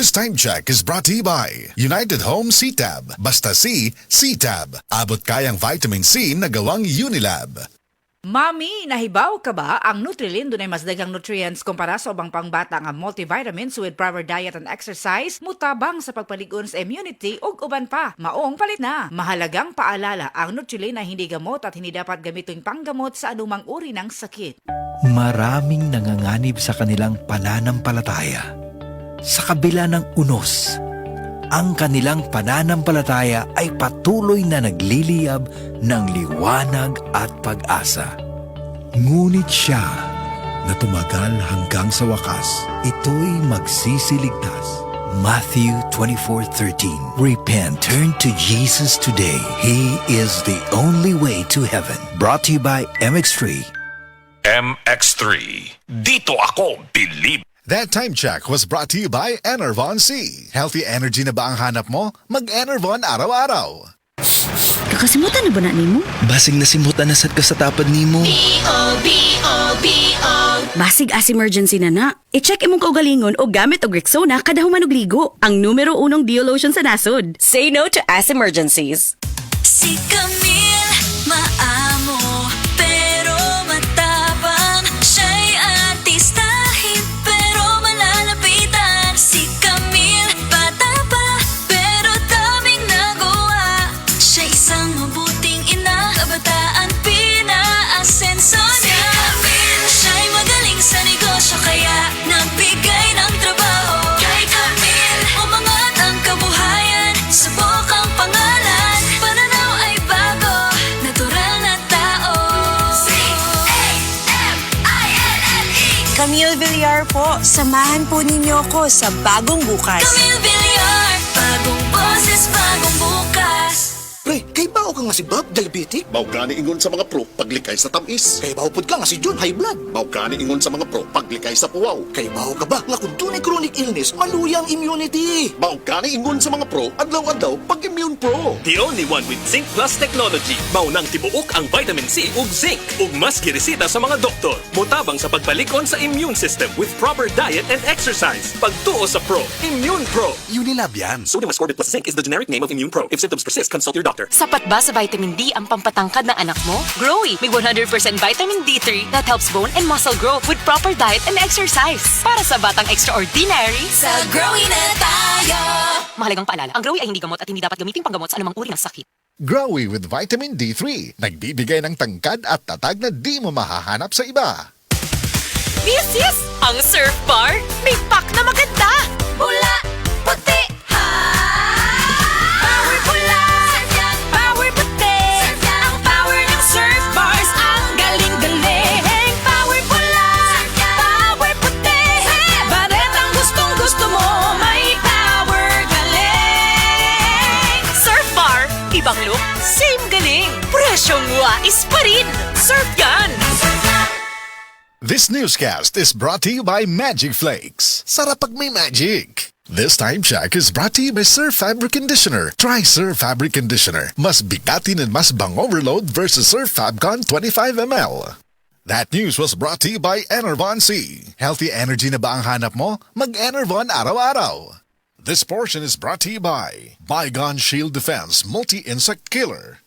This time check is brought to you by United Home C-Tab. Basta C-Tab. Abot kayang vitamin C na gawang Unilab. Mami, nahibaw ka ba? Ang Nutrilin dunay mas daghang nutrients kumpara sa ubang pangbata nga multivitamins with proper diet and exercise, mutabang sa pagpaligon sa immunity ug uban pa. Maong palit na. Mahalagang paalala, ang Nutrilin ay hindi gamot at hindi dapat gamitin panggamot sa anumang uri ng sakit. Maraming nanganganib sa kanilang pananampalataya. Sa kabila ng unos, ang kanilang pananampalataya ay patuloy na nagliliyab ng liwanag at pag-asa. Ngunit siya na tumagal hanggang sa wakas, ito'y magsisiligtas. Matthew 24:13. Repent, turn to Jesus today. He is the only way to heaven. Brought to you by MX3. MX3. Dito ako believe. That time check was brought to you by Enervon C. Healthy energy na ba ang hanap mo? Mag-Enervon araw-araw. Kakasimutan na ba na nimo? Basig nasimutan na sad ka sa tapad nimo. Basig as emergency na. I-check imong kaugalingon o gamit og Rexona kada human og ligo. Ang numero 1 Dio lotion sa nasod. Say no to ass emergencies. Si Camille, maamo, pero matapang. Siya'y artistahin, pero malalapitan. Si Camille, bata pa, pero daming nagawa. Siya isang mabuting ina, kabataan pinaasenso niya. Si Camille, siya'y magaling sa negosyo, kaya nagbigay ng trabaho. Kay Camille, umangat ang kabuhayan, subok ang pangalan. Pananaw ay bago, natural na tao. C-A-M-I-L-L-E Camille Villar po, samahan po ninyo ko sa bagong bukas. Camille Villar, bagong boses, bagong bukas. Pre, kay bao ka nga si Bob, diabetic? Mao gani ingon sa mga pro paglikay sa tamis. Kay bao pud ka nga si John, high blood? Mao gani ingon sa mga pro paglikay sa puwaw. Kay bao ka ba nga kung tunay chronic illness, maluyang immunity? Mao gani ingon sa mga pro adlaw-adlaw pag Immune Pro. The only one with Zinc Plus technology. Maunang tibuok ang vitamin C ug zinc ug mas giresita sa mga doktor. Mutabang sa pagbalikon sa immune system with proper diet and exercise. Pagtuo sa Pro, Immune Pro. Unilab yan. Sodium ascorbate plus zinc is the generic name of Immune Pro. If symptoms persist, consult your doctor. Sapat ba sa vitamin D ang pampatangkad ng anak mo? Growy, may 100% vitamin D3 that helps bone and muscle growth with proper diet and exercise. Para sa batang extraordinary, Sa growing na tayo. mahalagang paalala, ang Growy ay hindi gamot at hindi dapat gamitin panggamot sa anumang uri ng sakit. Growy with vitamin D3. Nagbibigay ng tangkad at tatag na di mo mahahanap sa iba. Yes! Ang Surf Bar, may pack na maganda! Pula, puti, ha! Power pula, power puti. Ang power ng Surf Bars, ang galing-galing. Power pula, power puti. Baretang gustong-gusto mo, may power galing. Surf Bar, ibang look, same galing. Presyong wais pa rin. Surf yan! This newscast is brought to you by Magic Flakes. Sarap pag may magic. This time check is brought to you by Surf Fabric Conditioner. Try Surf Fabric Conditioner. Mas bigatin and mas bang overload versus Surf Fabcon 25 ml. That news was brought to you by Enervon C. Healthy energy na ba ang hanap mo? Mag-Enervon araw-araw. This portion is brought to you by Bygone Shield Defense Multi-Insect Killer.